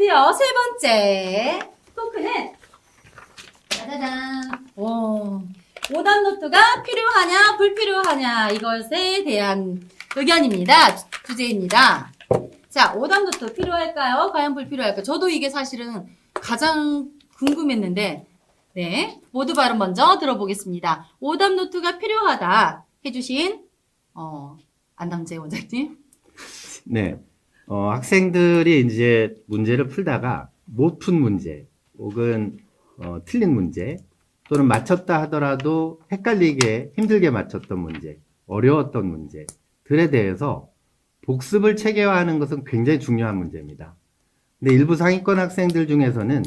드디어 세 번째 토크는 짜자잔. 오답 노트가 필요하냐 불필요하냐 이것에 대한 의견입니다. 주제입니다. 자, 오답 노트 필요할까요? 과연 불필요할까요? 저도 이게 사실은 가장 궁금했는데 네, 모두 발음 먼저 들어보겠습니다. 오답 노트가 필요하다 해주신 안남재 원장님. 네. 학생들이 이제 문제를 풀다가 못 푼 문제, 혹은, 틀린 문제, 또는 맞췄다 하더라도 헷갈리게 힘들게 맞췄던 문제, 어려웠던 문제들에 대해서 복습을 체계화하는 것은 굉장히 중요한 문제입니다. 근데 일부 상위권 학생들 중에서는,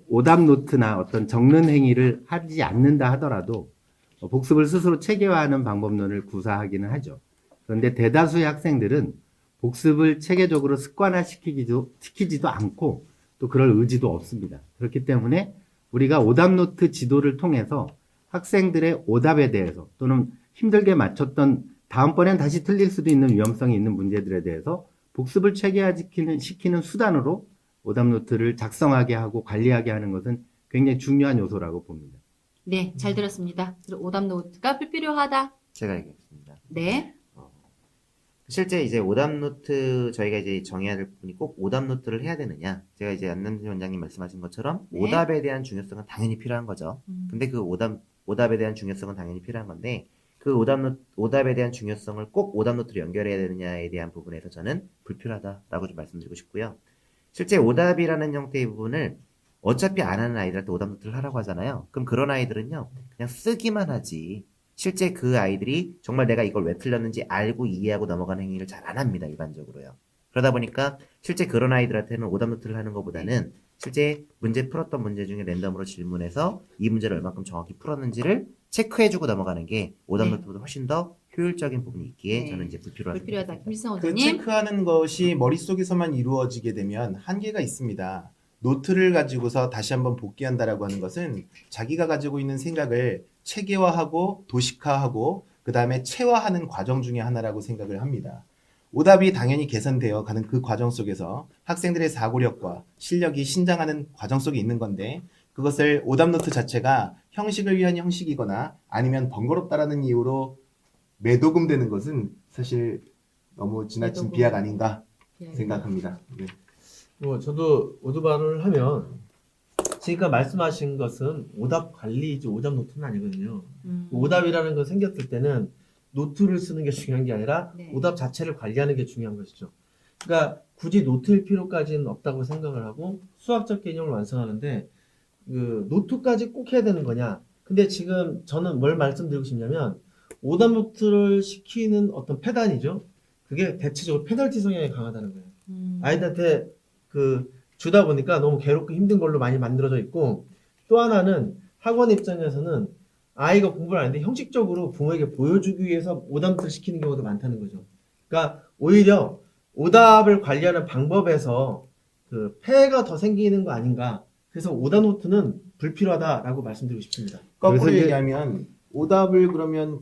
오답 노트나 어떤 적는 행위를 하지 않는다 하더라도 복습을 스스로 체계화하는 방법론을 구사하기는 하죠. 그런데 대다수의 학생들은 복습을 체계적으로 시키지도 않고 또 그럴 의지도 없습니다. 그렇기 때문에 우리가 오답노트 지도를 통해서 학생들의 오답에 대해서 또는 힘들게 맞췄던 다음번엔 다시 틀릴 수도 있는 위험성이 있는 문제들에 대해서 복습을 체계화시키는 수단으로 오답노트를 작성하게 하고 관리하게 하는 것은 굉장히 중요한 요소라고 봅니다. 네, 잘 들었습니다. 오답 노트가 불필요하다. 제가 얘기하겠습니다. 네. 실제 이제 오답노트 저희가 이제 정해야 될 부분이 꼭 오답노트를 해야 되느냐. 제가 이제 안남준 원장님 말씀하신 것처럼 네. 오답에 대한 중요성은 당연히 필요한 거죠. 근데 그 오답에 대한 중요성은 당연히 필요한 건데 그 오답에 대한 중요성을 꼭 오답노트로 연결해야 되느냐에 대한 부분에서 저는 불필요하다라고 좀 말씀드리고 싶고요. 실제 오답이라는 형태의 부분을 어차피 안 하는 아이들한테 오답노트를 하라고 하잖아요. 그럼 그런 아이들은요, 그냥 쓰기만 하지. 실제 그 아이들이 정말 내가 이걸 왜 틀렸는지 알고 이해하고 넘어가는 행위를 잘 안 합니다, 일반적으로요. 그러다 보니까 실제 그런 아이들한테는 오답노트를 하는 것보다는 실제 풀었던 문제 중에 랜덤으로 질문해서 이 문제를 얼마큼 정확히 풀었는지를 체크해주고 넘어가는 게 오답노트보다 훨씬 더 효율적인 부분이 있기에 네. 저는 이제 불필요하다고 불필요하다. 생각합니다. 김지성 그 원장님. 체크하는 것이 머릿속에서만 이루어지게 되면 한계가 있습니다. 노트를 가지고서 다시 한번 복귀한다라고 하는 것은 자기가 가지고 있는 생각을 체계화하고 도식화하고 그 다음에 체화하는 과정 중에 하나라고 생각을 합니다. 오답이 당연히 개선되어 가는 그 과정 속에서 학생들의 사고력과 실력이 신장하는 과정 속에 있는 건데 그것을 오답노트 자체가 형식을 위한 형식이거나 아니면 번거롭다라는 이유로 매도금되는 것은 사실 너무 지나친 매도금. 비약 아닌가 생각합니다. 네. 저도 오답을 하면 지금 말씀하신 것은 오답 관리이지 오답 노트는 아니거든요. 오답이라는 건 생겼을 때는 노트를 쓰는 게 중요한 게 아니라 네. 오답 자체를 관리하는 게 중요한 것이죠. 그러니까 굳이 노트일 필요까지는 없다고 생각을 하고 수학적 개념을 완성하는데 그 노트까지 꼭 해야 되는 거냐? 근데 지금 저는 뭘 말씀드리고 싶냐면 오답 노트를 시키는 어떤 패단이죠. 그게 대체적으로 페널티 성향이 강하다는 거예요. 아이들한테 주다 보니까 너무 괴롭고 힘든 걸로 많이 만들어져 있고 또 하나는 학원 입장에서는 아이가 공부를 하는데 형식적으로 부모에게 보여주기 위해서 오답을 시키는 경우도 많다는 거죠. 그러니까 오히려 오답을 관리하는 방법에서 그 폐해가 더 생기는 거 아닌가. 그래서 오답 노트는 불필요하다라고 말씀드리고 싶습니다. 거꾸로 그래서 이제- 얘기하면 오답을 그러면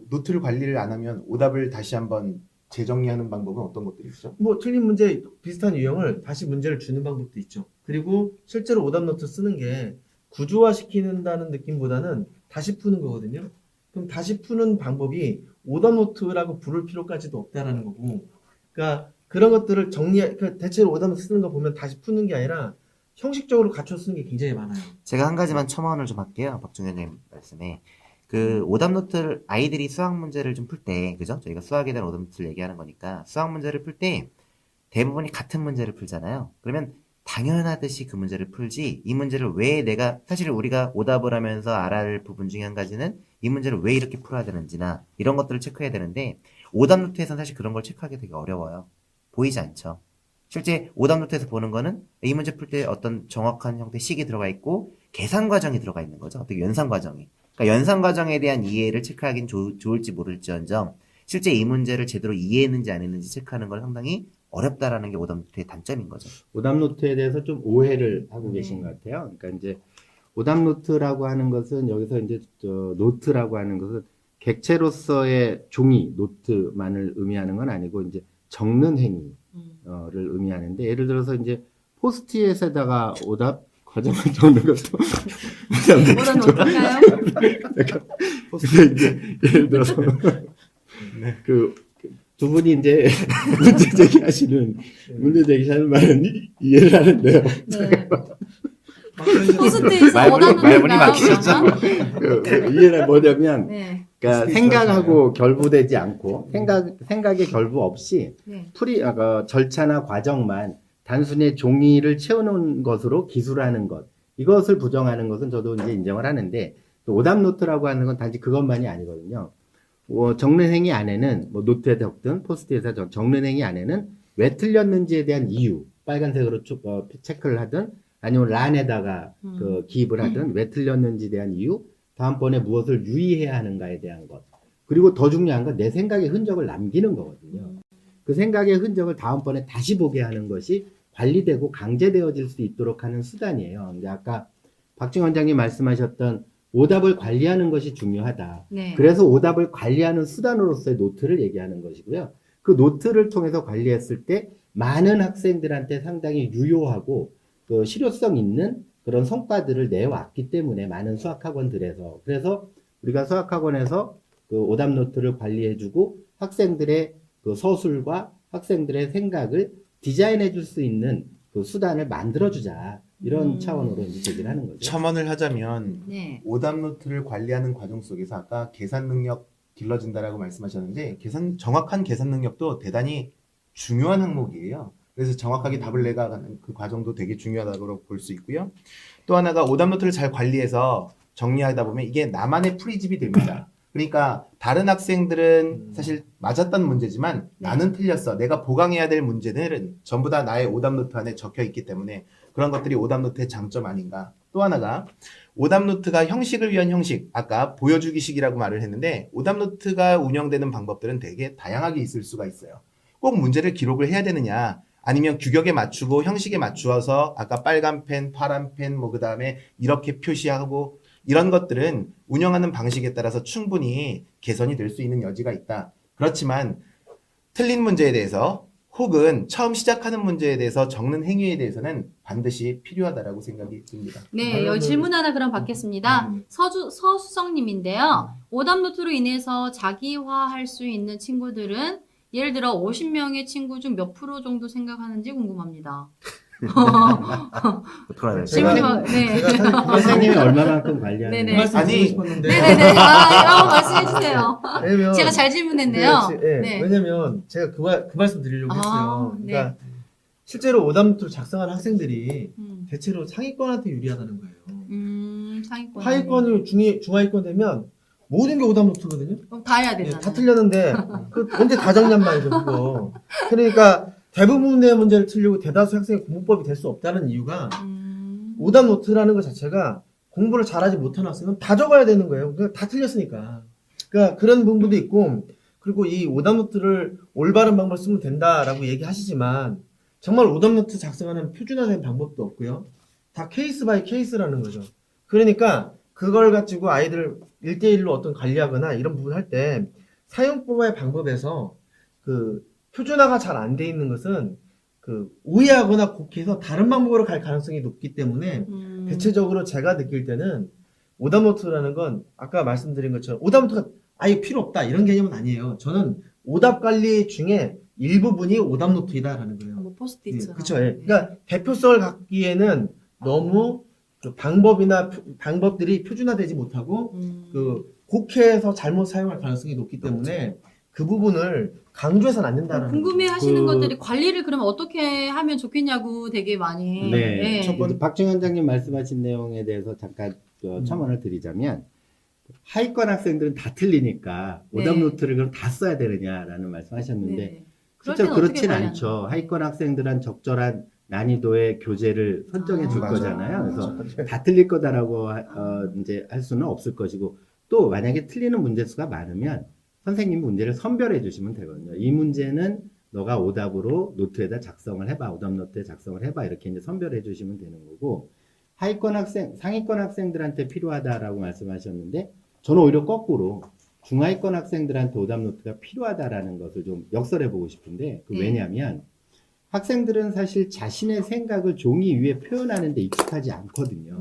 노트를 관리를 안 하면 오답을 다시 한번 재정리하는 방법은 어떤 것들이 있죠? 뭐 틀린 문제 비슷한 유형을 다시 문제를 주는 방법도 있죠. 그리고 실제로 오답 노트 쓰는 게 구조화 시키는다는 느낌보다는 다시 푸는 거거든요. 그럼 다시 푸는 방법이 오답 노트라고 부를 필요까지도 없다라는 거고. 그러니까 그런 것들을 그러니까 대체로 오답 노트 쓰는 거 보면 다시 푸는 게 아니라 형식적으로 갖춰 쓰는 게 굉장히 많아요. 제가 한 가지만 첨언을 좀 할게요. 박준현 님 말씀에. 그 오답노트를 아이들이 수학 문제를 좀 풀 때, 그죠? 저희가 수학에 대한 오답노트를 얘기하는 거니까 수학 문제를 풀 때 대부분이 같은 문제를 풀잖아요. 그러면 당연하듯이 그 문제를 풀지 이 문제를 왜 사실 우리가 오답을 하면서 알아야 할 부분 중에 한 가지는 이 문제를 왜 이렇게 풀어야 되는지나 이런 것들을 체크해야 되는데 오답노트에서는 사실 그런 걸 체크하기 되게 어려워요. 보이지 않죠. 실제 오답노트에서 보는 거는 이 문제 풀 때 어떤 정확한 형태의 식이 들어가 있고 계산 과정이 들어가 있는 거죠. 어떻게 연산 과정이. 그러니까 연산 과정에 대한 이해를 체크하긴 좋을지 모를지언정 실제 이 문제를 제대로 이해했는지 안 했는지 체크하는 건 상당히 어렵다라는 게 오답노트의 단점인 거죠. 오답노트에 대해서 좀 오해를 하고 계신 것 같아요. 그러니까 이제 오답노트라고 하는 것은 여기서 이제 노트라고 하는 것은 객체로서의 종이 노트만을 의미하는 건 아니고 이제 적는 행위를 음. 의미하는데 예를 들어서 이제 포스트잇에다가 오답 과정을 적는 것도 오답 노트인가요? 근데 이제 예를 들어서 네. 그 두 분이 이제 문제 제기하는 말은 이해를 하는데요. 네. 박정희 포스트잇에 말문이- 오답 말문이 노트인가요? 막히셨죠? 그러면? 이해는 뭐냐면 네. 그러니까 생각하고 결부되지 않고 생각에 결부 없이 네. 절차나 과정만 단순히 종이를 채우는 것으로 기술하는 것 이것을 부정하는 것은 저도 이제 인정을 하는데 또 오답 노트라고 하는 건 단지 그것만이 아니거든요. 적는 행위 안에는 뭐 노트에 적든 포스트잇에 적는 행위 안에는 왜 틀렸는지에 대한 이유 빨간색으로 체크를 하든 아니면 란에다가 기입을 하든 왜 틀렸는지에 대한 이유 다음번에 무엇을 유의해야 하는가에 대한 것 그리고 더 중요한 건 내 생각의 흔적을 남기는 거거든요. 그 생각의 흔적을 다음번에 다시 보게 하는 것이 관리되고 강제되어질 수 있도록 하는 수단이에요. 근데 아까 박진 원장님 말씀하셨던 오답을 관리하는 것이 중요하다. 네. 그래서 오답을 관리하는 수단으로서의 노트를 얘기하는 것이고요. 그 노트를 통해서 관리했을 때 많은 학생들한테 상당히 유효하고 그 실효성 있는 그런 성과들을 내왔기 때문에 많은 수학학원들에서 그래서 우리가 수학학원에서 그 오답 노트를 관리해주고 학생들의 그 서술과 학생들의 생각을 디자인해 줄 수 있는 그 수단을 만들어주자 이런 차원으로 이제 얘기를 하는 거죠. 첨언을 하자면 네. 오답 노트를 관리하는 과정 속에서 아까 계산 능력 길러진다라고 말씀하셨는데 정확한 계산 능력도 대단히 중요한 항목이에요. 그래서 정확하게 답을 내가는 그 과정도 되게 중요하다고 볼 수 있고요. 또 하나가 오답 노트를 잘 관리해서 정리하다 보면 이게 나만의 프리집이 됩니다. 그러니까 다른 학생들은 사실 맞았던 문제지만 네. 나는 틀렸어. 내가 보강해야 될 문제들은 전부 다 나의 오답 노트 안에 적혀 있기 때문에 그런 것들이 오답 노트의 장점 아닌가. 또 하나가 오답 노트가 형식을 위한 형식. 아까 보여주기식이라고 말을 했는데 오답 노트가 운영되는 방법들은 되게 다양하게 있을 수가 있어요. 꼭 문제를 기록을 해야 되느냐 아니면 규격에 맞추고 형식에 맞추어서 아까 빨간 펜, 파란 펜, 뭐 그다음에 이렇게 표시하고 이런 것들은 운영하는 방식에 따라서 충분히 개선이 될 수 있는 여지가 있다. 그렇지만 틀린 문제에 대해서 혹은 처음 시작하는 문제에 대해서 적는 행위에 대해서는 반드시 필요하다라고 생각이 듭니다. 네, 여기 질문 하나 그럼 받겠습니다. 서수성님인데요. 오답 노트로 인해서 자기화할 수 있는 친구들은 예를 들어 50명의 친구 중 몇 프로 정도 생각하는지 궁금합니다. 돌아야 질문이 제가- 막, 네. 제가 사실 그 선생님이 말씀- 얼마만큼 관리하는 네네. 그 말씀 아니, 드리고 싶었는데 네네네. 한번 말씀해 주세요. 왜냐면 제가 잘 질문했네요. 네. 왜냐면 제가 그 말씀 드리려고 아, 했어요. 네. 그러니까 실제로 오답 노트를 작성한 학생들이 음, 대체로 상위권한테 유리하다는 거예요. 상위권. 하위권이 중하위권 되면 모든 게 오답 노트거든요. 그럼 다 해야 예, 되잖아요. 다 틀렸는데 그 언제 다 정리한 말이죠 그거. 그러니까 대부분의 문제를 틀리고 대다수 학생의 공부법이 될 수 없다는 이유가 오답 노트라는 것 자체가 공부를 잘하지 못한 학생은 다 적어야 되는 거예요. 그러니까 다 틀렸으니까. 그러니까 그런 부분도 있고 그리고 이 오답 노트를 올바른 방법을 쓰면 된다라고 얘기하시지만 정말 오답 노트 작성하는 표준화된 방법도 없고요. 다 케이스 바이 케이스라는 거죠. 그러니까 그걸 가지고 아이들을 1대1로 어떤 관리하거나 이런 부분 할 때 사용법의 방법에서 그 표준화가 잘 안 돼 있는 것은 그 오해하거나 곡해서 다른 방법으로 갈 가능성이 높기 때문에 대체적으로 제가 느낄 때는 오답 노트라는 건 아까 말씀드린 것처럼 오답 노트가 아예 필요 없다 이런 개념은 아니에요. 저는 오답 관리 중에 일부분이 오답 노트이다라는 거예요. 뭐 포스트잇처럼. 그렇죠. 그러니까 대표성을 갖기에는 너무 그 방법들이 표준화되지 못하고 그 곡해해서 잘못 사용할 가능성이 높기 때문에 그 부분을 강조해서는 안 된다는 궁금해하시는 그- 것들이 관리를 그러면 어떻게 하면 좋겠냐고 되게 많이. 네. 첫 번째- 박정 원장님 말씀하신 내용에 대해서 잠깐 첨언을 드리자면 하위권 학생들은 다 틀리니까 오답 네. 노트를 그럼 다 써야 되느냐라는 말씀하셨는데 네. 그럴 실제로 때는 어떻게 그렇진 관리하는 않죠. 거예요? 하위권 학생들은 적절한 난이도의 교재를 선정해 줄 맞아요. 거잖아요. 그래서 다 틀릴 거다라고 이제 할 수는 없을 것이고 또 만약에 틀리는 문제 수가 많으면 선생님이 문제를 선별해 주시면 되거든요. 이 문제는 너가 오답으로 노트에다 작성을 해봐. 오답 노트에 작성을 해봐. 이렇게 이제 선별해 주시면 되는 거고 상위권 학생들한테 필요하다라고 말씀하셨는데 저는 오히려 거꾸로 중하위권 학생들한테 오답노트가 필요하다라는 것을 좀 역설해 보고 싶은데, 네. 왜냐하면 학생들은 사실 자신의 생각을 종이 위에 표현하는 데 익숙하지 않거든요.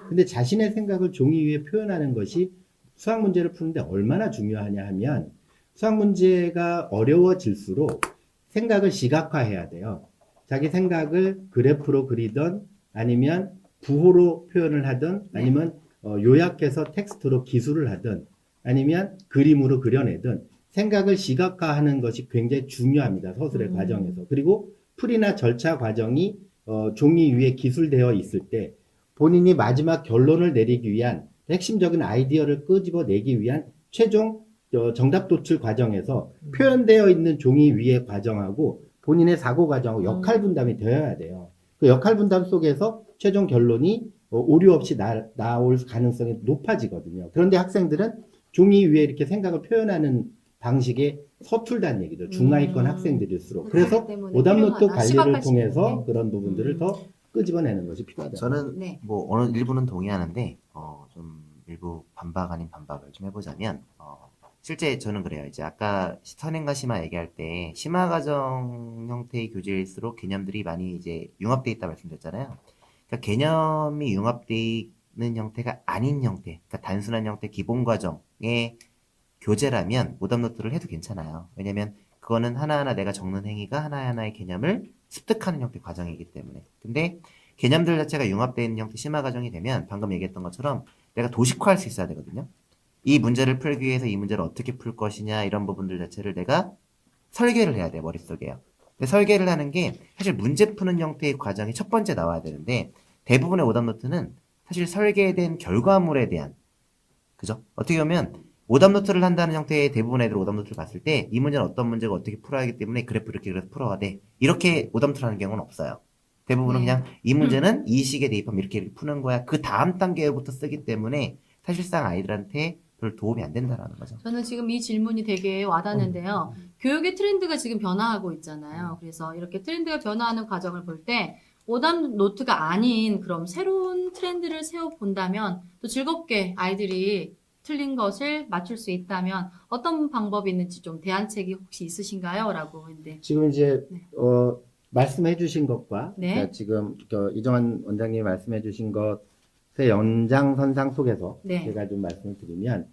근데 자신의 생각을 종이 위에 표현하는 것이 수학 문제를 푸는데 얼마나 중요하냐 하면, 수학 문제가 어려워질수록 생각을 시각화해야 돼요. 자기 생각을 그래프로 그리던, 아니면 부호로 표현을 하든, 아니면 요약해서 텍스트로 기술을 하든, 아니면 그림으로 그려내든 생각을 시각화하는 것이 굉장히 중요합니다. 서술의 과정에서. 그리고 풀이나 절차 과정이 종이 위에 기술되어 있을 때 본인이 마지막 결론을 내리기 위한 핵심적인 아이디어를 끄집어내기 위한 최종 정답 도출 과정에서 표현되어 있는 종이 위의 과정하고 본인의 사고 과정하고 역할 분담이 되어야 돼요. 그 역할 분담 속에서 최종 결론이 오류 없이 나올 가능성이 높아지거든요. 그런데 학생들은 종이 위에 이렇게 생각을 표현하는 방식에 서툴다는 얘기죠. 중하위권 학생들일수록. 그래서 오답노트 필요하다. 관리를 시각화시키는 통해서 게. 그런 부분들을 더 끄집어내는 것이 필요하다. 저는 네. 뭐 어느 일부는 동의하는데 좀 일부 반박 아닌 반박을 좀 해보자면 실제 저는 그래요. 이제 아까 선행과 심화 얘기할 때 심화 과정 형태의 교재일수록 개념들이 많이 이제 융합돼 있다 말씀드렸잖아요. 그러니까 개념이 융합돼 있는 형태가 아닌 형태, 그러니까 단순한 형태 기본 과정의 교재라면 오답노트를 해도 괜찮아요. 왜냐면 그거는 하나하나 내가 적는 행위가 하나하나의 개념을 습득하는 형태 과정이기 때문에. 근데 개념들 자체가 융합되어 있는 형태 심화 과정이 되면 방금 얘기했던 것처럼 내가 도식화할 수 있어야 되거든요. 이 문제를 풀기 위해서 이 문제를 어떻게 풀 것이냐 이런 부분들 자체를 내가 설계를 해야 돼요. 머릿속에요. 근데 설계를 하는 게 사실 문제 푸는 형태의 과정이 첫 번째 나와야 되는데 대부분의 오답노트는 사실 설계된 결과물에 대한 그죠? 어떻게 보면 오답노트를 한다는 형태의 대부분의 애들 오답노트를 봤을 때 이 문제는 어떤 문제가 어떻게 풀어야 하기 때문에 그래프 이렇게 그래서 풀어야 돼. 이렇게 오답노트를 하는 경우는 없어요. 대부분은 네. 그냥 이 문제는 이 식에 대입하면 이렇게 푸는 거야. 그 다음 단계부터 쓰기 때문에 사실상 아이들한테 별 도움이 안 된다라는 거죠. 저는 지금 이 질문이 되게 와닿는데요. 교육의 트렌드가 지금 변화하고 있잖아요. 그래서 이렇게 트렌드가 변화하는 과정을 볼 때 오답 노트가 아닌 그럼 새로운 트렌드를 세워 본다면 또 즐겁게 아이들이 틀린 것을 맞출 수 있다면 어떤 방법이 있는지 좀 대안책이 혹시 있으신가요? 라고 했는데 지금 이제 네. 말씀해 주신 것과 네. 그러니까 지금 이정환 원장님이 말씀해 주신 것의 연장선상 속에서 네. 제가 좀 말씀을 드리면,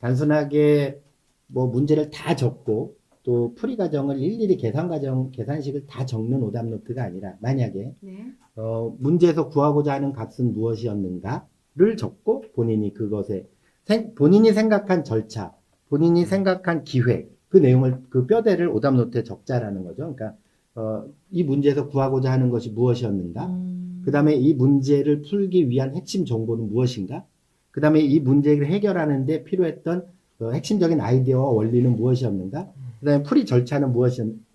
단순하게 뭐 문제를 다 적고 또 풀이 과정을 일일이 계산식을 다 적는 오답노트가 아니라, 만약에 네. 문제에서 구하고자 하는 값은 무엇이었는가를 적고 본인이 그것에 본인이 생각한 절차, 본인이 생각한 기획, 그 내용을, 그 뼈대를 오답노트에 적자라는 거죠. 그러니까 이 문제에서 구하고자 하는 것이 무엇이었는가? 그 다음에 이 문제를 풀기 위한 핵심 정보는 무엇인가? 그 다음에 이 문제를 해결하는 데 필요했던 핵심적인 아이디어와 원리는 무엇이었는가? 그 다음에 풀이 절차는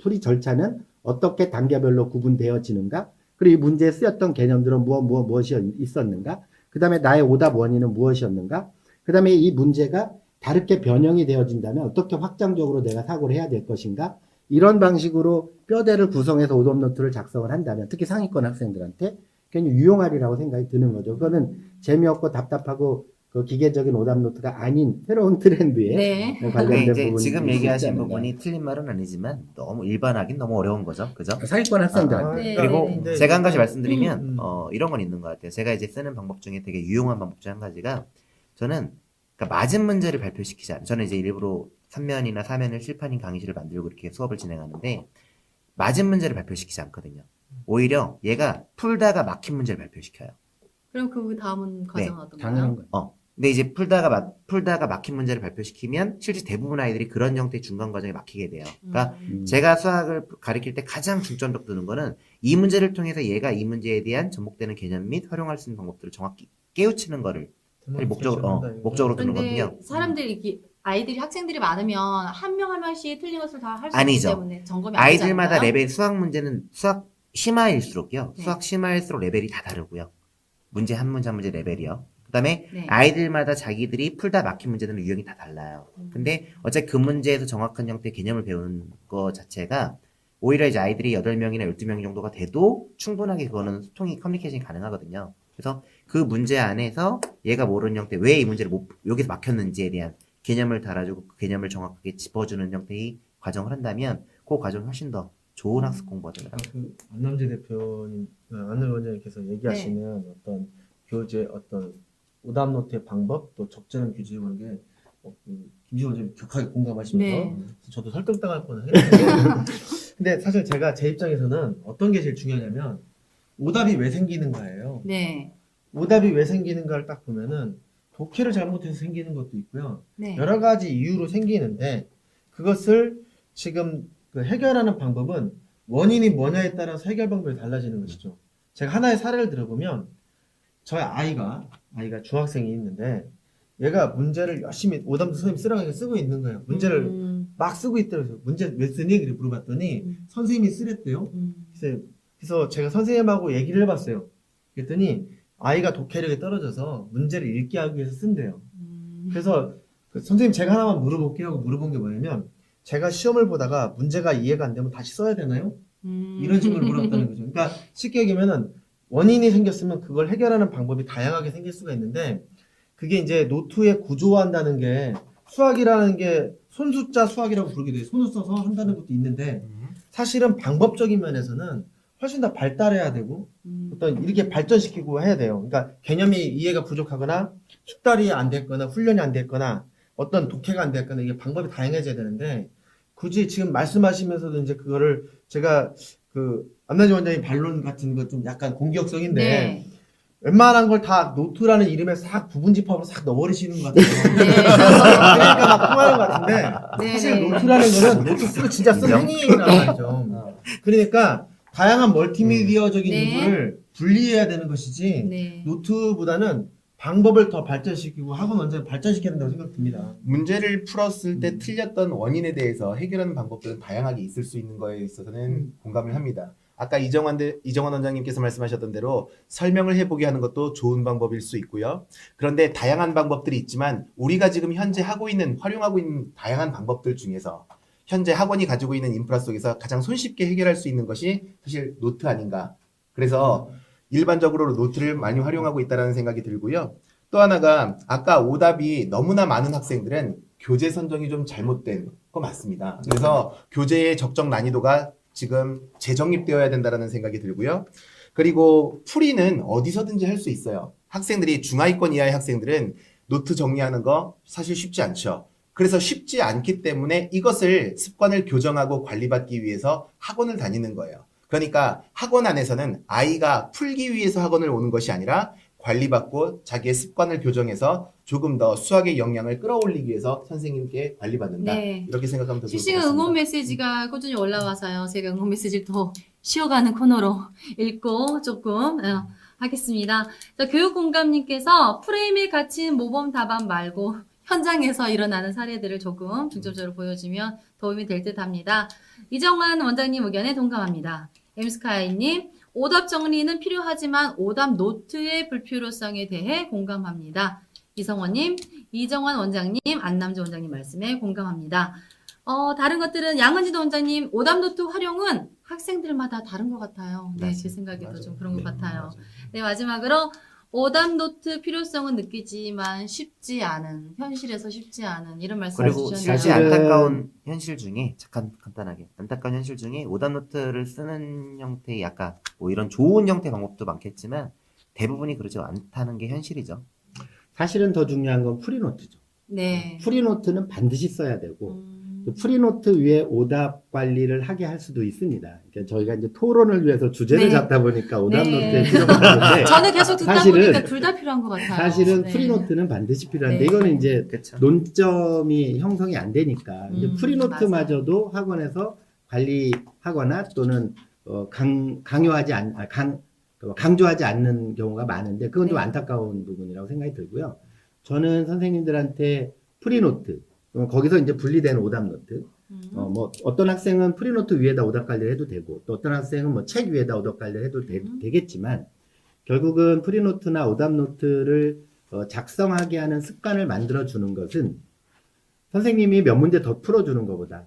풀이 절차는 어떻게 단계별로 구분되어지는가? 그리고 이 문제에 쓰였던 개념들은 무엇이 있었는가? 그 다음에 나의 오답 원인은 무엇이었는가? 그 다음에 이 문제가 다르게 변형이 되어진다면 어떻게 확장적으로 내가 사고를 해야 될 것인가? 이런 방식으로 뼈대를 구성해서 오답노트를 작성을 한다면 특히 상위권 학생들한테 굉장히 유용하리라고 생각이 드는 거죠. 그거는 재미없고 답답하고 그 기계적인 오답노트가 아닌 새로운 트렌드에 네. 근데 관련된 이제 부분이 지금 있지 얘기하신 않은가. 부분이 틀린 말은 아니지만 너무 일반하긴 너무 어려운 거죠. 그죠? 상위권 학생들한테. 네. 그리고 네, 네. 제가 한 가지 말씀드리면 음. 이런 건 있는 것 같아요. 제가 이제 쓰는 방법 중에 되게 유용한 방법 중 한 가지가, 저는 그러니까 맞은 문제를 발표시키지 않아요. 저는 이제 일부러 3면이나 4면을 실판인 강의실을 만들고 이렇게 수업을 진행하는데 맞은 문제를 발표시키지 않거든요. 오히려 얘가 풀다가 막힌 문제를 발표시켜요. 그럼 그 다음은 과정은 네, 당연한 어떤가요? 거예요. 근데 이제 풀다가 막힌 문제를 발표시키면 실제 대부분 아이들이 그런 형태의 중간 과정에 막히게 돼요. 그러니까 제가 수학을 가르칠 때 가장 중점적 두는 거는 이 문제를 통해서 얘가 이 문제에 대한 접목되는 개념 및 활용할 수 있는 방법들을 정확히 깨우치는 거를 목적으로 두는 그런데 거거든요. 사람들이 이렇게 아이들이 학생들이 많으면 한 명 한 명씩 틀린 것을 다 할 수 있기 아니죠. 때문에 점검이 안 되지 아이들마다 않을까요? 레벨, 수학 문제는 수학 심화일수록요. 네. 수학 심화일수록 레벨이 다 다르고요. 문제 한 문제 한 문제 레벨이요. 그다음에 네. 아이들마다 자기들이 풀다 막힌 문제들은 유형이 다 달라요. 근데 어차피 그 문제에서 정확한 형태의 개념을 배우는 거 자체가 오히려 이제 아이들이 8명이나 12명 정도가 돼도 충분하게 그거는 소통이 커뮤니케이션이 가능하거든요. 그래서 그 문제 안에서 얘가 모르는 형태, 왜 이 문제를 여기서 막혔는지에 대한 개념을 달아주고 그 개념을 정확하게 짚어주는 형태의 과정을 한다면 그 과정이 훨씬 더 좋은 학습 공부가 되더라고요. 그 안남재 대표님, 안남 원장님께서 얘기하시는 어떤 교재, 어떤 오답 노트의 방법, 또 적절한 규칙 이런 게 김지원 원장님 격하게 공감하시면서 네. 저도 설득당할 뻔했는데 근데 사실 제가 제 입장에서는 어떤 게 제일 중요하냐면 오답이 왜 생기는가예요. 네. 오답이 왜 생기는가를 딱 보면은 독해를 잘못해서 생기는 것도 있고요. 네. 여러 가지 이유로 생기는데 그것을 지금 그 해결하는 방법은 원인이 뭐냐에 따라서 해결 방법이 달라지는 것이죠. 제가 하나의 사례를 들어보면 저희 아이가 중학생이 있는데 얘가 문제를 열심히 오답도 선생님 쓰라고 해서 쓰고 있는 거예요. 문제를 막 쓰고 있더라고요. 문제 왜 쓰니? 그래 물어봤더니 선생님이 쓰랬대요. 그래서 제가 선생님하고 얘기를 해봤어요. 그랬더니 아이가 독해력이 떨어져서 문제를 읽게 하기 위해서 쓴대요. 그래서 그 선생님 제가 하나만 물어볼게요 하고 물어본 게 뭐냐면 제가 시험을 보다가 문제가 이해가 안 되면 다시 써야 되나요? 이런 식으로 물어봤다는 거죠. 그러니까 쉽게 얘기하면은 원인이 생겼으면 그걸 해결하는 방법이 다양하게 생길 수가 있는데 그게 이제 노트에 구조화한다는 게 수학이라는 게 손숫자 수학이라고 부르기도 해요. 손을 써서 한다는 것도 있는데 사실은 방법적인 면에서는 훨씬 더 발달해야 되고 어떤 이렇게 발전시키고 해야 돼요. 그러니까 개념이 이해가 부족하거나 숙달이 안 됐거나 훈련이 안 됐거나 어떤 독해가 안 됐거나 이게 방법이 다양해져야 되는데 굳이 지금 말씀하시면서도 이제 그거를 제가 그 안나지 원장님 반론 같은 거 좀 약간 공격성인데 네. 웬만한 걸 다 노트라는 이름에 싹 부분집합으로 싹 넣어버리시는 것 같아요. 네. 그러니까 막 통하는 것 같은데 네, 사실 네. 노트라는 거는 노트 쓰고 진짜 쓴 행위란 말이죠. 그러니까 다양한 멀티미디어적인 네. 요소를 분리해야 되는 것이지 네. 노트보다는 방법을 더 발전시키고 학원 원장을 발전시켜야 된다고 생각됩니다. 문제를 풀었을 때 틀렸던 원인에 대해서 해결하는 방법들은 다양하게 있을 수 있는 거에 있어서는 공감을 합니다. 아까 이정원 원장님께서 말씀하셨던 대로 설명을 해보게 하는 것도 좋은 방법일 수 있고요. 그런데 다양한 방법들이 있지만 우리가 지금 현재 활용하고 있는 다양한 방법들 중에서 현재 학원이 가지고 있는 인프라 속에서 가장 손쉽게 해결할 수 있는 것이 사실 노트 아닌가. 그래서 일반적으로 노트를 많이 활용하고 있다는 생각이 들고요. 또 하나가 아까 오답이 너무나 많은 학생들은 교재 선정이 좀 잘못된 거 맞습니다. 그래서 교재의 적정 난이도가 지금 재정립되어야 된다는 생각이 들고요. 그리고 풀이는 어디서든지 할 수 있어요. 학생들이 중하위권 이하의 학생들은 노트 정리하는 거 사실 쉽지 않죠. 그래서 쉽지 않기 때문에 이것을 습관을 교정하고 관리받기 위해서 학원을 다니는 거예요. 그러니까 학원 안에서는 아이가 풀기 위해서 학원을 오는 것이 아니라 관리받고 자기의 습관을 교정해서 조금 더 수학의 역량을 끌어올리기 위해서 선생님께 관리받는다. 네. 이렇게 생각하면 더 좋을 것 실시간 같습니다. 응원 메시지가 꾸준히 올라와서요. 제가 응원 메시지를 더 쉬어가는 코너로 읽고 조금 하겠습니다. 자, 교육공감님께서 프레임에 갇힌 모범 답안 말고 현장에서 일어나는 사례들을 조금 중점적으로 보여주면 도움이 될 듯 합니다. 이정환 원장님 의견에 동감합니다. 엠스카이님, 오답 정리는 필요하지만 오답 노트의 불필요성에 대해 공감합니다. 이성원님, 이정환 원장님, 안남주 원장님 말씀에 공감합니다. 다른 것들은 양은지도 원장님, 오답 노트 활용은 학생들마다 다른 것 같아요. 네, 제 생각에도 좀 그런 것 같아요. 네, 마지막으로 오답 노트 필요성은 느끼지만 쉽지 않은, 현실에서 쉽지 않은 이런 말씀을 그리고 주셨네요. 실제 사실은- 안타까운 현실 중에 간단하게 안타까운 현실 중에 오답 노트를 쓰는 형태의 아까 뭐 이런 좋은 형태 방법도 많겠지만 대부분이 그러지 않다는 게 현실이죠. 사실은 더 중요한 건 프리노트죠. 네. 프리노트는 반드시 써야 되고 그 프리노트 위에 오답 관리를 하게 할 수도 있습니다. 그러니까 저희가 이제 토론을 위해서 주제를 네. 잡다 보니까 오답 네. 노트에 필요가 없는데 저는 계속 듣다 사실은- 보니까 둘 다 필요한 것 같아요. 사실은 네. 프리노트는 반드시 필요한데 네. 이거는 이제 그렇죠. 논점이 형성이 안 되니까 이제 맞아요. 프리노트마저도 학원에서 관리하거나 또는 강조하지 않는 경우가 많은데 그건 좀 네. 안타까운 부분이라고 생각이 들고요. 저는 선생님들한테 프리노트 거기서 이제 분리된 오답 노트 뭐 어떤 학생은 프리노트 위에다 오답 관리를 해도 되고 또 어떤 학생은 뭐 책 위에다 오답 관리를 해도 되겠지만 결국은 프리노트나 오답 노트를 작성하게 하는 습관을 만들어 주는 것은 선생님이 몇 문제 더 풀어주는 것보다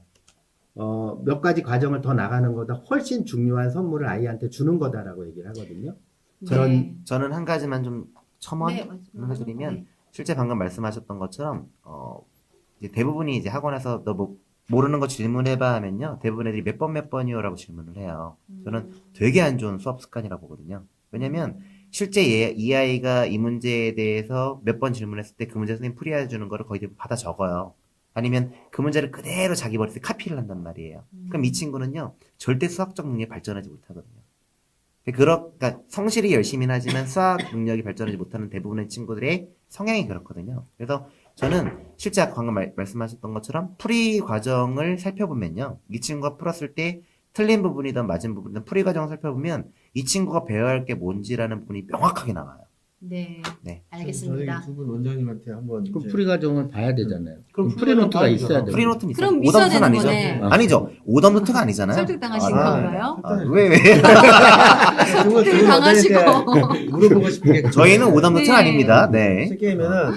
몇 가지 과정을 더 나가는 것보다 훨씬 중요한 선물을 아이한테 주는 거다라고 얘기를 하거든요. 네. 저는 한 가지만 좀 네, 첨언을 맞아요. 해드리면 네. 실제 방금 말씀하셨던 것처럼 이제 대부분이 이제 학원에서 너 뭐 모르는 거 질문해봐 하면요. 대부분 애들이 몇 번이요? 라고 질문을 해요. 저는 되게 안 좋은 수업 습관이라고 보거든요. 왜냐면 실제 이 아이가 이 문제에 대해서 몇 번 질문했을 때 그 문제 선생님 풀이해 주는 거를 거의 대부분 받아 적어요. 아니면 그 문제를 그대로 자기 머릿속에 카피를 한단 말이에요. 그럼 이 친구는요. 절대 수학적 능력이 발전하지 못하거든요. 그러니까 성실히 열심히는 하지만 수학 능력이 발전하지 못하는 대부분의 친구들의 성향이 그렇거든요. 그래서 저는 실제 아까 방금 말씀하셨던 것처럼 풀이 과정을 살펴보면요. 이 친구가 풀었을 때 틀린 부분이든 맞은 부분이든 풀이 과정을 살펴보면 이 친구가 배워야 할 게 뭔지라는 부분이 명확하게 나와요. 네. 네. 알겠습니다. 저희 두 분 원장님한테 한번 그럼 이제 풀이 과정을 봐야 되잖아요. 그럼 그럼 프리노트가 풀이 있어야 돼요. 프리노트는 있어요. 그럼 있어야 오답노트는 되는 아니죠? 거네. 아니죠. 오답노트가 아니잖아요. 설득당하신 아, 건가요? 왜? 설득 당하시고. 물어보고 싶은 게 저희는 오답노트는 네. 아닙니다. 네. 쉽게 하면은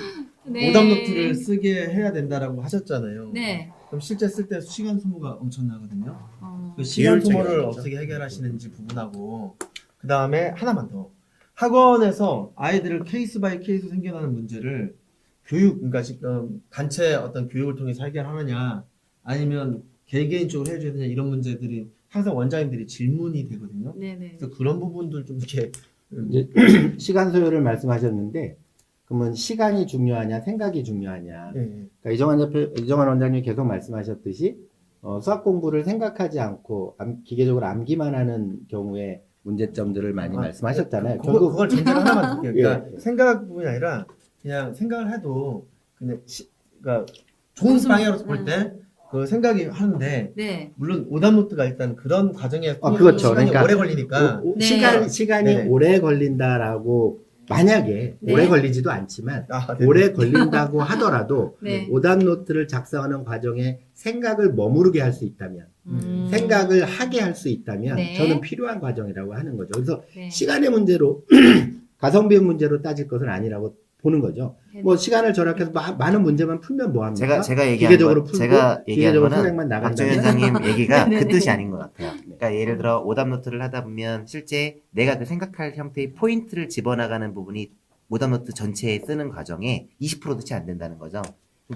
네. 오답노트를 쓰게 해야 된다라고 하셨잖아요. 네. 그럼 실제 쓸 때 시간 소모가 엄청나거든요. 어. 그 시간 비효율적이죠. 소모를 어떻게 해결하시는지 부분하고 그 다음에 하나만 더 학원에서 아이들을 케이스 바이 케이스 생겨나는 문제를 그러니까 지금 단체 어떤 교육을 통해서 해결하느냐 아니면 개개인적으로 해줘야 되냐 이런 문제들이 항상 원장님들이 질문이 되거든요. 네네. 그래서 그런 부분들 좀 이렇게 이제 시간 소요를 말씀하셨는데 그러면 시간이 중요하냐 생각이 중요하냐. 예, 그러니까 이정환 원장님이 계속 말씀하셨듯이 수학 공부를 생각하지 않고 기계적으로 암기만 하는 경우에 문제점들을 많이 말씀하셨잖아요. 그걸 전제로 하나만 드릴게요. 그러니까 예. 생각 부분이 아니라 그냥 생각을 해도 그냥 그러니까 좋은 무슨- 방향으로 볼 때 그 생각이 하는데 네. 물론 오답노트가 일단 그런 과정에 그렇죠. 시간이 그러니까 오래 걸리니까 네. 시간이 네. 오래 걸린다라고 만약에 네. 오래 걸리지도 않지만 아, 네. 오래 걸린다고 하더라도 네. 오답 노트를 작성하는 과정에 생각을 머무르게 할 수 있다면 생각을 하게 할 수 있다면 네. 저는 필요한 과정이라고 하는 거죠. 그래서 네. 시간의 문제로 가성비의 문제로 따질 것은 아니라고 보는 거죠. 네. 뭐 시간을 절약해서 많은 문제만 풀면 뭐 합니까? 제가 얘기한 기계적으로 거, 풀고 제가 얘기한 기계적으로 거는 선행만 박정 나간다면 원장님 얘기가 그 네네네. 뜻이 아닌 것 같아요. 그러니까 예를 들어 오답노트를 하다 보면 실제 내가 그 생각할 형태의 포인트를 집어나가는 부분이 오답노트 전체에 쓰는 과정에 20%도 채 안 된다는 거죠.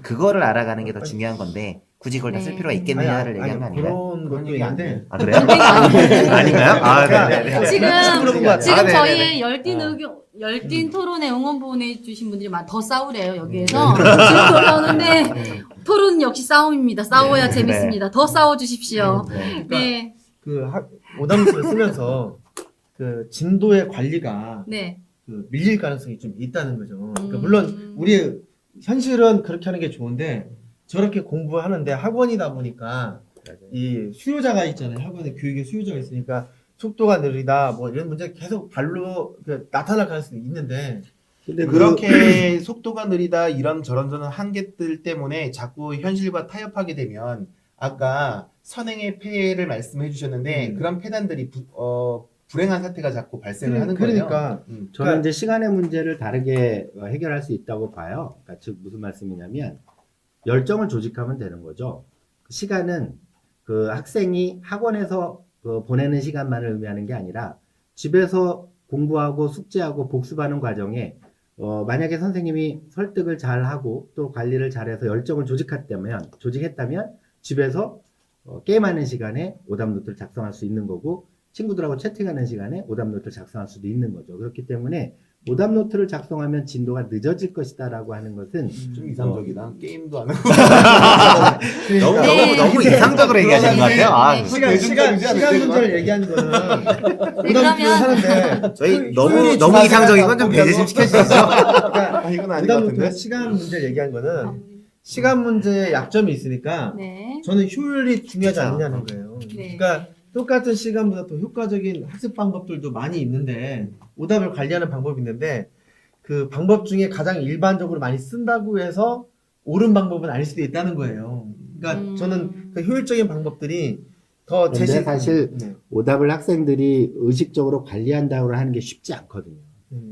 그거를 알아가는 게 더 중요한 건데 굳이 그걸 다 쓸 네. 필요가 있겠느냐를 얘기한 거 아닌가요? 그런 것도 있는데 아 그래요? 아닌가요? 아, 네, 네, 네. 지금 물어본 거 지금 아, 네네네. 저희의 열띤 토론에 응원 보내주신 분들이 더 싸우래요 여기에서 지금 돌아오는데 토론 역시 싸움입니다. 싸워야 재밌습니다. 더 싸워주십시오. 네. 네, 오답노트를 쓰면서 그 진도의 관리가 네, 그 밀릴 가능성이 좀 있다는 거죠. 그러니까 음. 물론 우리 현실은 그렇게 하는 게 좋은데 저렇게 공부하는데 학원이다 보니까 이 수요자가 있잖아요. 학원에 교육의 수요자가 있으니까 속도가 느리다 뭐 이런 문제 계속 발로 나타날 가능성이 있는데 근데 그렇게 속도가 느리다 이런 저런 한계들 때문에 자꾸 현실과 타협하게 되면 아까 선행의 폐해를 말씀해 주셨는데 그런 폐단들이 불행한 사태가 자꾸 발생을 하는 거예요. 그러니까 저는 이제 시간의 문제를 다르게 해결할 수 있다고 봐요. 그러니까 즉 무슨 말씀이냐면 열정을 조직하면 되는 거죠. 시간은 그 학생이 학원에서 보내는 시간만을 의미하는 게 아니라 집에서 공부하고 숙제하고 복습하는 과정에 만약에 선생님이 설득을 잘하고 또 관리를 잘해서 열정을 조직했다면 집에서 게임하는 시간에 오답노트를 작성할 수 있는 거고 친구들하고 채팅하는 시간에 오답노트를 작성할 수도 있는 거죠. 그렇기 때문에 오답노트를 작성하면 진도가 늦어질 것이다라고 하는 것은 좀 이상적이다. 게임도 안 하고. 너무 이상적으로 얘기하시는 것 같아요. 아, 시간 문제를 얘기하는 거는 오답노트를 하는데 저희 너무 이상적인 건 좀 배제 좀 시켜주시죠. 그러니까 이건 아닌 것 오답노트 같은데. 시간 문제를 얘기한 거는 시간 문제에 약점이 있으니까 네, 저는 효율이 중요하지 그렇죠. 않느냐는 거예요. 네. 그러니까 똑같은 시간보다 더 효과적인 학습 방법들도 많이 있는데 오답을 관리하는 방법이 있는데 그 방법 중에 가장 일반적으로 많이 쓴다고 해서 옳은 방법은 아닐 수도 있다는 거예요. 그러니까 저는 그 효율적인 방법들이 더 그런데 사실 네. 오답을 학생들이 의식적으로 관리한다고 하는 게 쉽지 않거든요.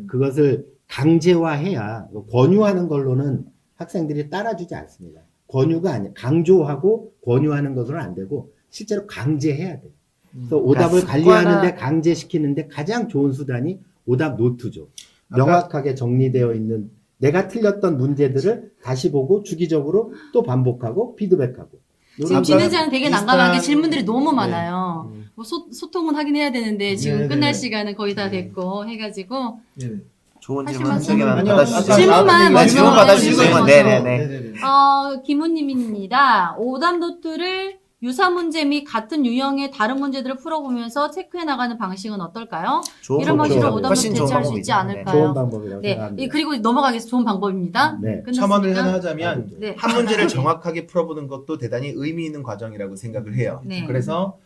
그것을 강제화해야 권유하는 걸로는 학생들이 따라주지 않습니다. 권유가 아니야. 강조하고 권유하는 것으로는 안 되고 실제로 강제해야 돼요. 그래서 오답을 그러니까 관리하는데 강제시키는데 가장 좋은 수단이 오답 노트죠. 명확하게 정리되어 있는 내가 틀렸던 문제들을 다시 보고 주기적으로 또 반복하고 피드백하고. 지금 아까 진행자는 되게 난감한 게 비슷한- 질문들이 너무 네. 많아요. 뭐 소통은 하긴 해야 되는데 지금 네네네. 끝날 시간은 거의 다 됐고 해가지고 네. 좋은 하실 질문 한 말씀? 개만 아니요, 받아주세요. 질문만 네, 질문 먼저 받아주시면 질문 네네네. 김우님입니다. 오답 노트를 유사 문제 및 같은 유형의 다른 문제들을 풀어보면서 체크해 나가는 방식은 어떨까요? 좋은 이런 방식으로 방법이죠. 오답 훨씬 노트 좋은 대체할 수 있지 방법이죠. 않을까요? 좋은 방법이라고 네, 생각합니다. 그리고 넘어가겠습니다. 좋은 방법입니다. 네. 첨언을 끝났습니까? 하나 하자면 네. 한 문제를 정확하게 풀어보는 것도 대단히 의미 있는 과정이라고 생각을 해요. 네. 그래서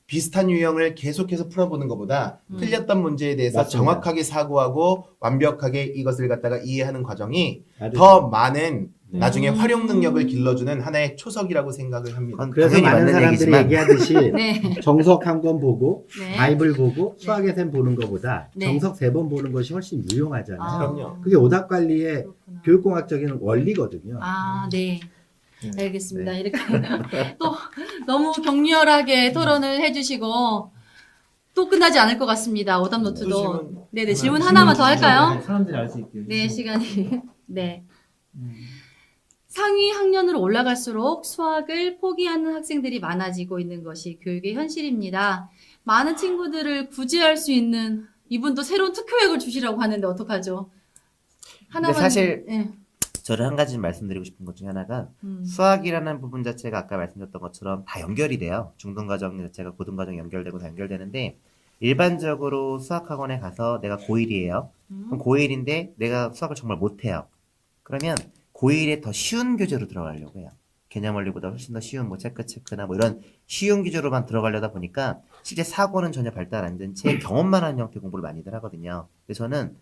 비슷한 유형을 계속해서 풀어보는 것보다 틀렸던 문제에 대해서 맞습니다. 정확하게 사고하고 완벽하게 이것을 갖다가 이해하는 과정이 아주 더 많은 네. 나중에 활용 능력을 길러주는 하나의 초석이라고 생각을 합니다. 그건 그래서 당연히 많은 맞는 사람들이 얘기지만 얘기하듯이 네. 정석 한 권 보고 네. 바이블 보고 수학의 셈 보는 것보다 네. 정석 3번 보는 것이 훨씬 유용하잖아요. 그럼요. 그게 오답 관리의 그렇구나. 교육공학적인 원리거든요. 아, 네. 네. 알겠습니다. 이렇게 또 너무 격렬하게 토론을 해주시고 또 끝나지 않을 것 같습니다. 오답 또 노트도. 질문. 네네. 질문 하나만 더 할까요? 네, 사람들이 알 수 있게. 네, 시간이. 네. 상위 학년으로 올라갈수록 수학을 포기하는 학생들이 많아지고 있는 것이 교육의 현실입니다. 많은 친구들을 구제할 수 있는 이분도 새로운 특효약을 주시라고 하는데 어떡하죠? 하나만. 사실 네. 저를 한 가지 말씀드리고 싶은 것 중에 하나가 음. 수학이라는 부분 자체가 아까 말씀드렸던 것처럼 다 연결이 돼요. 중등과정 자체가 고등과정 연결되고 다 연결되는데 일반적으로 수학학원에 가서 내가 고1이에요. 그럼 고1인데 내가 수학을 정말 못해요. 그러면 고1에 더 쉬운 교재로 들어가려고 해요. 개념 원리보다 훨씬 더 쉬운 뭐 체크나 뭐 이런 쉬운 교재로만 들어가려다 보니까 실제 사고는 전혀 발달 안 된 채 경험만 하는 형태 공부를 많이들 하거든요. 그래서 저는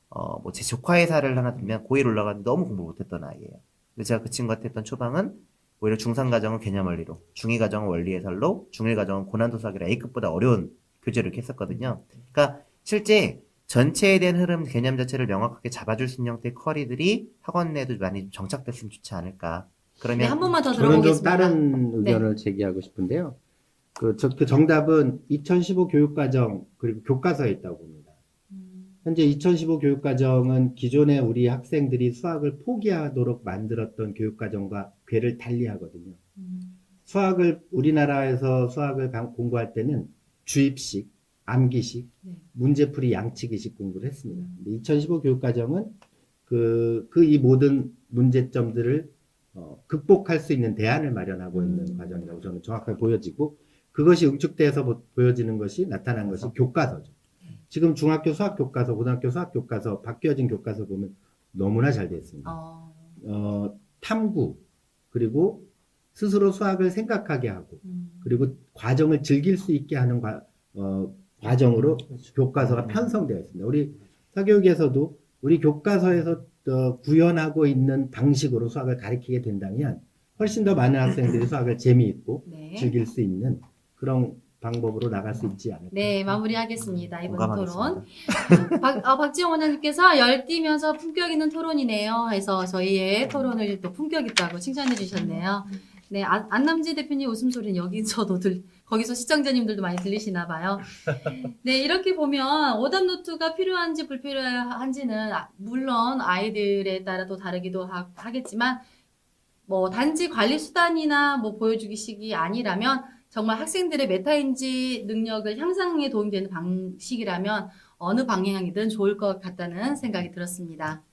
뭐 제 조카의 사례를 하나 들면 고1 올라가는데 너무 공부를 못했던 아이예요. 그래서 제가 그 친구한테 했던 처방은 오히려 중3 과정은 개념 원리로, 중2 과정은 원리 해설로, 중1 과정은 고난도 수학이라 A급보다 어려운 교재를 이렇게 했었거든요. 그러니까 실제 전체에 대한 흐름, 개념 자체를 명확하게 잡아줄 수 있는 형태의 커리들이 학원 내에도 많이 좀 정착됐으면 좋지 않을까. 그러면 네, 한 번만 더 저는 좀 들어보겠습니다. 다른 의견을 제기하고 싶은데요. 그 정답은 2015 교육과정 그리고 교과서에 있다고 봅니다. 현재 2015 교육과정은 기존에 우리 학생들이 수학을 포기하도록 만들었던 교육과정과 궤를 달리하거든요. 수학을 우리나라에서 수학을 공부할 때는 주입식, 암기식, 네. 문제풀이 양치기식 공부를 했습니다. 근데 2015 교육과정은 이 모든 문제점들을 극복할 수 있는 대안을 마련하고 있는 과정이라고 저는 정확하게 보여지고 그것이 응축돼서 보여지는 것이 나타난 것이 교과서죠. 지금 중학교 수학 교과서, 고등학교 수학 교과서, 바뀌어진 교과서 보면 너무나 잘 되어 있습니다. 탐구, 그리고 스스로 수학을 생각하게 하고, 그리고 과정을 즐길 수 있게 하는 과정으로 교과서가 편성되어 있습니다. 우리 사교육에서도 우리 교과서에서 구현하고 있는 방식으로 수학을 가르치게 된다면 훨씬 더 많은 학생들이 수학을 재미있고 네. 즐길 수 있는 그런 방법으로 나갈 수 있지 않을까. 네, 마무리하겠습니다. 이번 토론. 공감하겠습니다. 박지영 원장님께서 열띠면서 품격 있는 토론이네요. 해서 저희의 토론을 또 품격 있다고 칭찬해 주셨네요. 네, 안남지 대표님 웃음소리는 여기서도 거기서 시청자님들도 많이 들리시나 봐요. 네, 이렇게 보면 오답 노트가 필요한지 불필요한지는 물론 아이들에 따라 또 다르기도 하겠지만 뭐 단지 관리 수단이나 뭐 보여주기식이 아니라면 정말 학생들의 메타인지 능력을 향상에 도움되는 방식이라면 어느 방향이든 좋을 것 같다는 생각이 들었습니다.